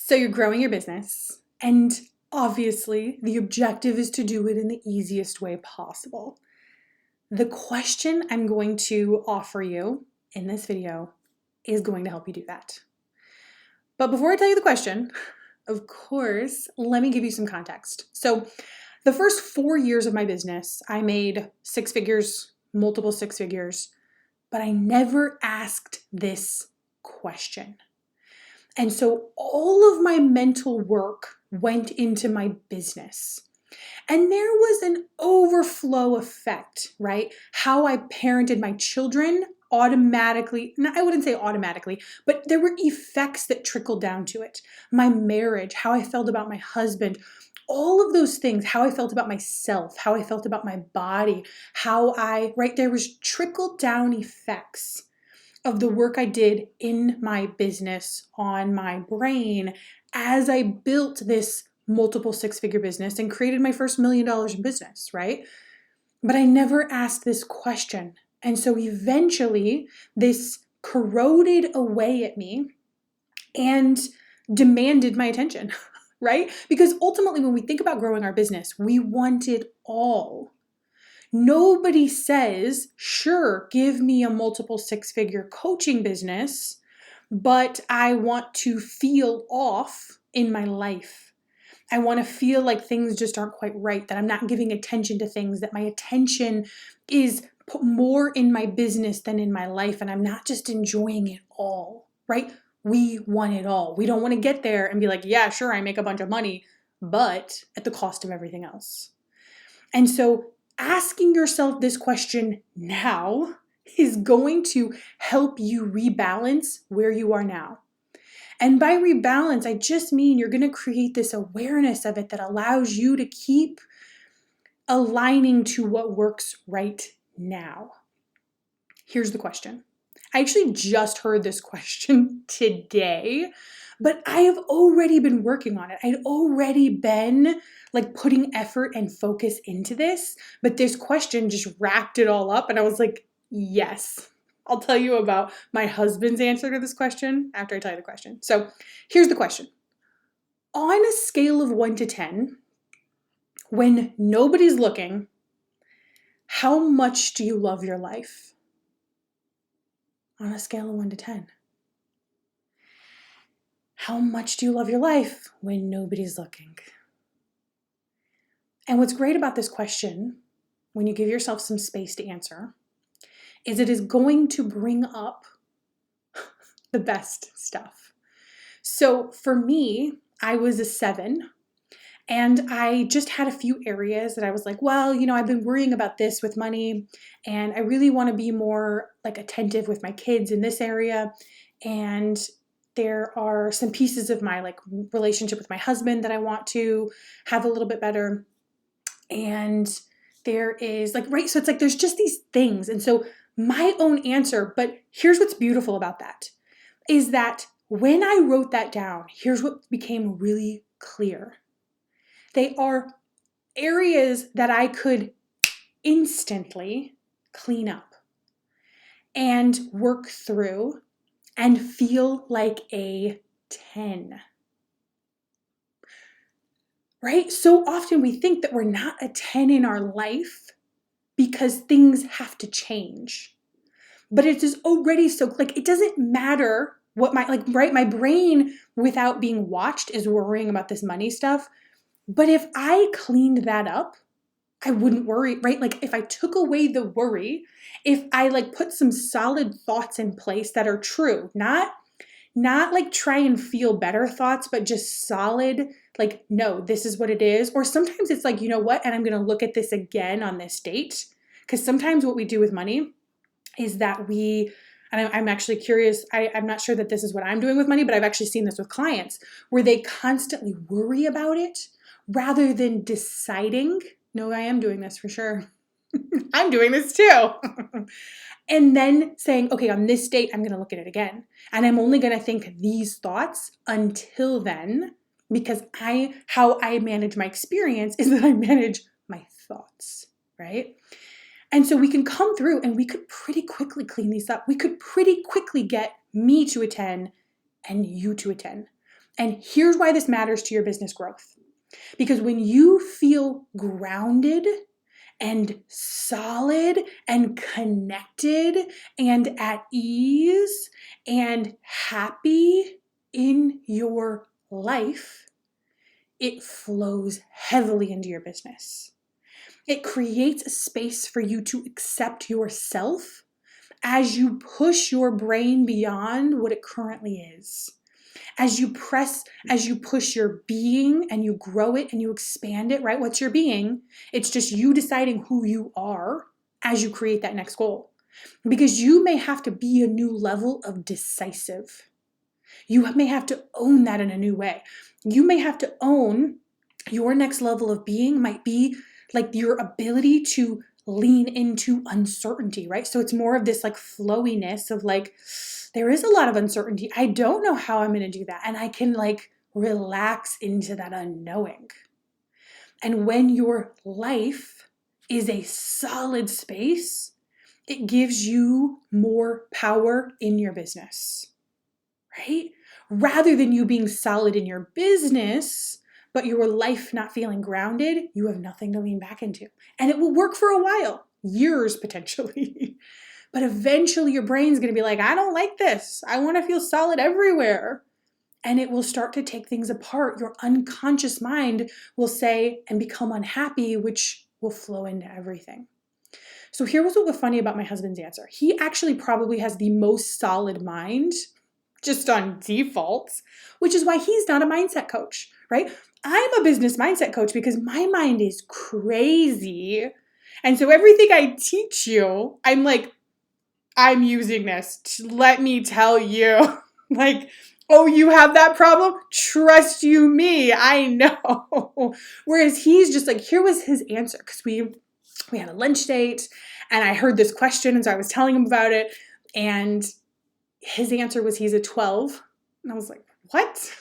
So you're growing your business, and obviously the objective is to do it in the easiest way possible. The question I'm going to offer you in this video is going to help you do that. But before I tell you the question, of course, let me give you some context. So the first 4 years of my business, I made six figures, multiple six figures, but I never asked this question. And so all of my mental work went into my business. And there was an overflow effect, right? How I parented my children automatically, I wouldn't say automatically, but there were effects that trickled down to it. My marriage, how I felt about my husband, all of those things, how I felt about myself, how I felt about my body, there was trickle down effects of the work I did in my business on my brain as I built this multiple six-figure business and created my first $1 million in business, right? But I never asked this question. And so eventually this corroded away at me and demanded my attention, right? Because ultimately when we think about growing our business, we want it all. Nobody says, sure, give me a multiple six-figure coaching business, but I want to feel off in my life. I want to feel like things just aren't quite right, that I'm not giving attention to things, that my attention is put more in my business than in my life, and I'm not just enjoying it all, right? We want it all. We don't want to get there and be like, yeah, sure, I make a bunch of money, but at the cost of everything else. And so asking yourself this question now is going to help you rebalance where you are now. And by rebalance, I just mean you're going to create this awareness of it that allows you to keep aligning to what works right now. Here's the question. I actually just heard this question today, but I have already been working on it. I'd already been putting effort and focus into this, but this question just wrapped it all up. And I was like, yes. I'll tell you about my husband's answer to this question after I tell you the question. So here's the question. On a scale of 1 to 10, when nobody's looking, how much do you love your life? On a scale of 1 to 10. How much do you love your life when nobody's looking? And what's great about this question, when you give yourself some space to answer, is it is going to bring up the best stuff. So for me, I was a 7, and I just had a few areas that I was like, well, I've been worrying about this with money, and I really want to be more attentive with my kids in this area. And there are some pieces of my relationship with my husband that I want to have a little bit better. And there is so it's there's just these things. And so my own answer, but here's what's beautiful about that, is that when I wrote that down, here's what became really clear. They are areas that I could instantly clean up and work through and feel like a 10. Right? So often we think that we're not a 10 in our life because things have to change. But it is already so, it doesn't matter what my brain without being watched is worrying about this money stuff. But if I cleaned that up, I wouldn't worry, right? If I took away the worry, if I put some solid thoughts in place that are true, not try and feel better thoughts, but just solid, no, this is what it is. Or sometimes it's you know what? And I'm going to look at this again on this date. Because sometimes what we do with money is that I'm actually curious, I'm not sure that this is what I'm doing with money, but I've actually seen this with clients where they constantly worry about it rather than deciding, no, I am doing this for sure. I'm doing this too. And then saying, okay, on this date, I'm going to look at it again. And I'm only going to think these thoughts until then, because how I manage my experience is that I manage my thoughts, right? And so we can come through and we could pretty quickly clean these up. We could pretty quickly get me to a 10 and you to a 10. And here's why this matters to your business growth. Because when you feel grounded and solid and connected and at ease and happy in your life, it flows heavily into your business. It creates a space for you to accept yourself as you push your brain beyond what it currently is. As you push your being and you grow it and you expand it, right? What's your being? It's just you deciding who you are as you create that next goal. Because you may have to be a new level of decisive. You may have to own that in a new way. You may have to own your next level of being might be like your ability to lean into uncertainty, right? So it's more of this like flowiness of like, there is a lot of uncertainty. I don't know how I'm going to do that. And I can like relax into that unknowing. And when your life is a solid space, it gives you more power in your business, right? Rather than you being solid in your business, but your life not feeling grounded, you have nothing to lean back into. And it will work for a while, years potentially. But eventually your brain's going to be like, I don't like this. I want to feel solid everywhere. And it will start to take things apart. Your unconscious mind will say and become unhappy, which will flow into everything. So here was what was funny about my husband's answer. He actually probably has the most solid mind just on default, which is why he's not a mindset coach, right? I'm a business mindset coach because my mind is crazy. And so everything I teach you, I'm like, I'm using this. Let me tell you. Like, oh, you have that problem? Trust you me. I know. Whereas he's just like, here was his answer. Because we had a lunch date and I heard this question. And so I was telling him about it. And his answer was he's a 12. And I was like, what?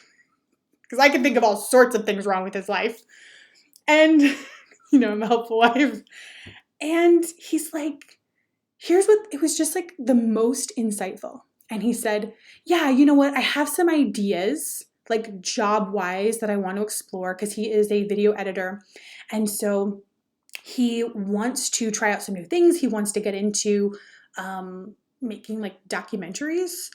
Because I can think of all sorts of things wrong with his life. And, I'm a helpful wife. And he's like, here's what, it was just like the most insightful. And he said, yeah, you know what? I have some ideas, like job-wise, that I want to explore because he is a video editor. And so he wants to try out some new things. He wants to get into making like documentaries.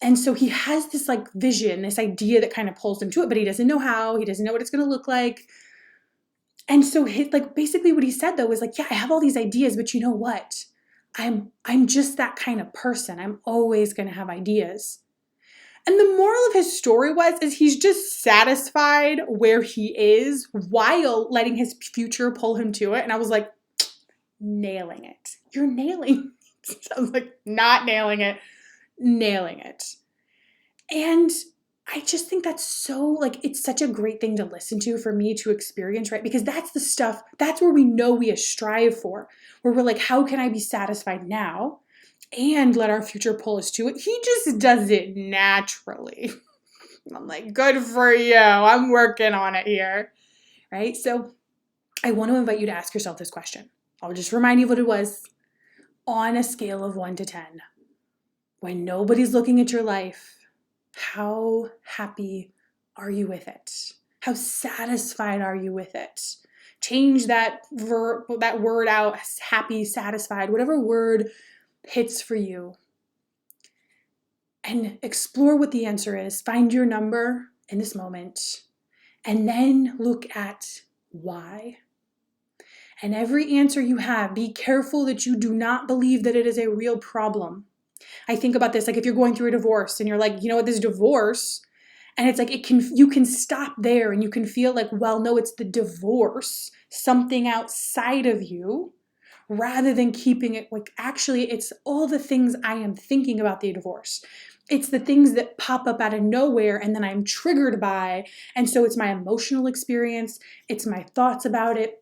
And so he has this like vision, this idea that kind of pulls him to it, but he doesn't know how, he doesn't know what it's going to look like. And so basically what he said though was like, yeah, I have all these ideas, but you know what? I'm just that kind of person. I'm always going to have ideas. And the moral of his story is he's just satisfied where he is while letting his future pull him to it. And I was like, nailing it. You're nailing it. I was like, not nailing it, nailing it. And I just think that's so like, it's such a great thing to listen to for me to experience, right? Because that's the stuff, that's where we know we strive for, where we're like, how can I be satisfied now and let our future pull us to it? He just does it naturally. I'm like, good for you. I'm working on it here, right? So I want to invite you to ask yourself this question. I'll just remind you what it was. On a scale of 1 to 10, when nobody's looking at your life, how happy are you with it? How satisfied are you with it? Change that word out, happy, satisfied, whatever word hits for you. And explore what the answer is. Find your number in this moment. And then look at why. And every answer you have, be careful that you do not believe that it is a real problem. I think about this, like if you're going through a divorce and you're like, you know what, this divorce, and it's like you can stop there and you can feel like, well, no, it's the divorce, something outside of you, rather than keeping it like, actually, it's all the things I am thinking about the divorce. It's the things that pop up out of nowhere and then I'm triggered by. And so it's my emotional experience. It's my thoughts about it.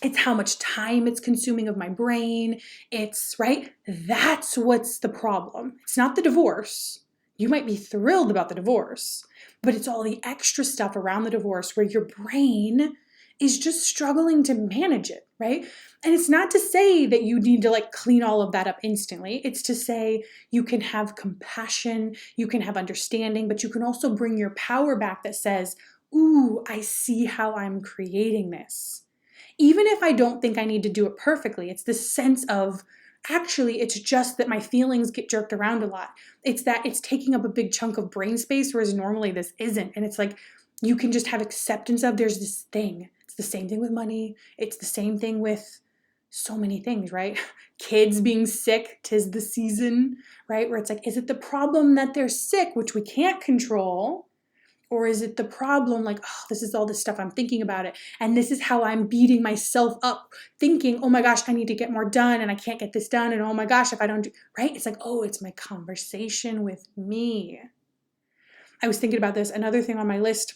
It's how much time it's consuming of my brain. It's, right? That's what's the problem. It's not the divorce. You might be thrilled about the divorce, but it's all the extra stuff around the divorce where your brain is just struggling to manage it, right? And it's not to say that you need to like clean all of that up instantly. It's to say you can have compassion, you can have understanding, but you can also bring your power back that says, ooh, I see how I'm creating this. Even if I don't think I need to do it perfectly, it's this sense of, actually, it's just that my feelings get jerked around a lot. It's that it's taking up a big chunk of brain space, whereas normally this isn't. And it's like, you can just have acceptance of there's this thing. It's the same thing with money. It's the same thing with so many things, right? Kids being sick, 'tis the season, right? Where it's like, is it the problem that they're sick, which we can't control? Or is it the problem like, oh, this is all this stuff I'm thinking about it. And this is how I'm beating myself up thinking, oh my gosh, I need to get more done and I can't get this done. And oh my gosh, if I don't do, right? It's like, oh, it's my conversation with me. I was thinking about this. Another thing on my list,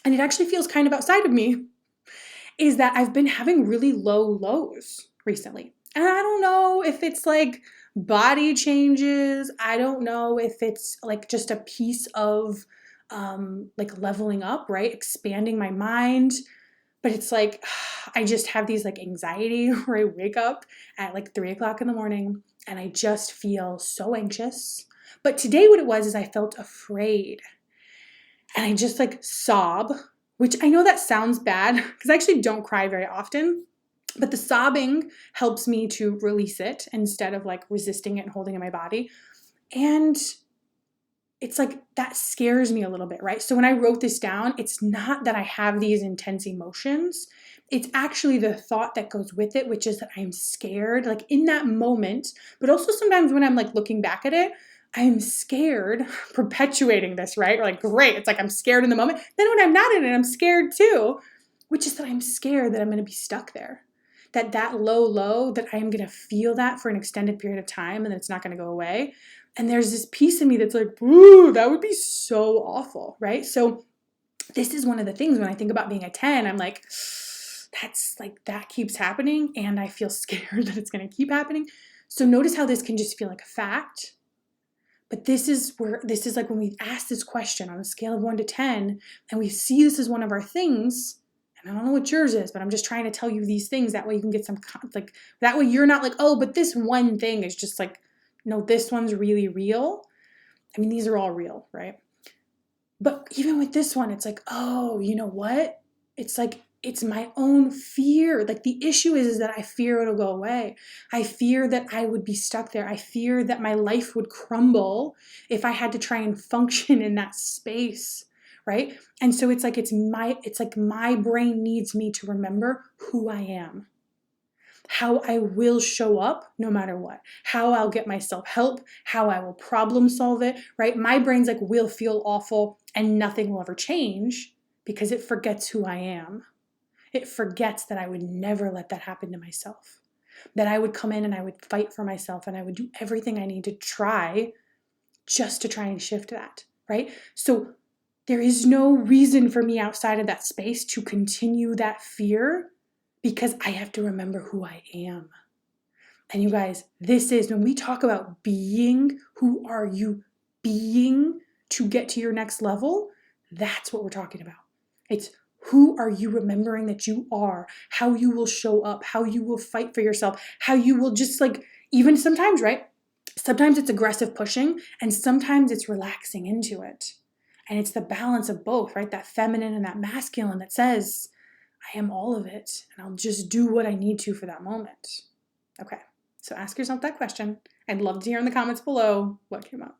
and it actually feels kind of outside of me, is that I've been having really low lows recently. And I don't know if it's like body changes. I don't know if it's like just a piece of like leveling up, right? Expanding my mind. But it's like, I just have these like anxiety where I wake up at like 3 o'clock in the morning and I just feel so anxious. But today what it was is I felt afraid and I just like sob, which I know that sounds bad because I actually don't cry very often. But the sobbing helps me to release it instead of like resisting it and holding in my body. And it's like that scares me a little bit, right? So when I wrote this down, it's not that I have these intense emotions. It's actually the thought that goes with it, which is that I'm scared, like in that moment, but also sometimes when I'm like looking back at it, I'm scared, perpetuating this, right? Or like, great, it's like I'm scared in the moment. Then when I'm not in it, I'm scared too, which is that I'm scared that I'm going to be stuck there. That low, that I am going to feel that for an extended period of time and then it's not going to go away. And there's this piece of me that's like, ooh, that would be so awful, right? So this is one of the things when I think about being a 10, I'm like, that's like, that keeps happening. And I feel scared that it's going to keep happening. So notice how this can just feel like a fact. But this is like when we ask this question on a scale of 1 to 10, and we see this as one of our things. And I don't know what yours is, but I'm just trying to tell you these things. That way you can get some, like, that way you're not like, oh, but this one thing is just like, no, this one's really real. I mean, these are all real, right? But even with this one, it's like, oh, you know what? It's like, it's my own fear. Like the issue is that I fear it'll go away. I fear that I would be stuck there. I fear that my life would crumble if I had to try and function in that space, right? And so it's like my brain needs me to remember who I am, how I will show up no matter what, how I'll get myself help, how I will problem solve it, right? My brain's like, will feel awful and nothing will ever change because it forgets who I am. It forgets that I would never let that happen to myself, that I would come in and I would fight for myself and I would do everything I need to try just to try and shift that, right? So there is no reason for me outside of that space to continue that fear because I have to remember who I am. And you guys, this is when we talk about being, who are you being to get to your next level? That's what we're talking about. It's who are you remembering that you are, how you will show up, how you will fight for yourself, how you will just like, even sometimes, right? Sometimes it's aggressive pushing and sometimes it's relaxing into it. And it's the balance of both, right? That feminine and that masculine that says, I am all of it and I'll just do what I need to for that moment. Okay, so ask yourself that question. I'd love to hear in the comments below what came up.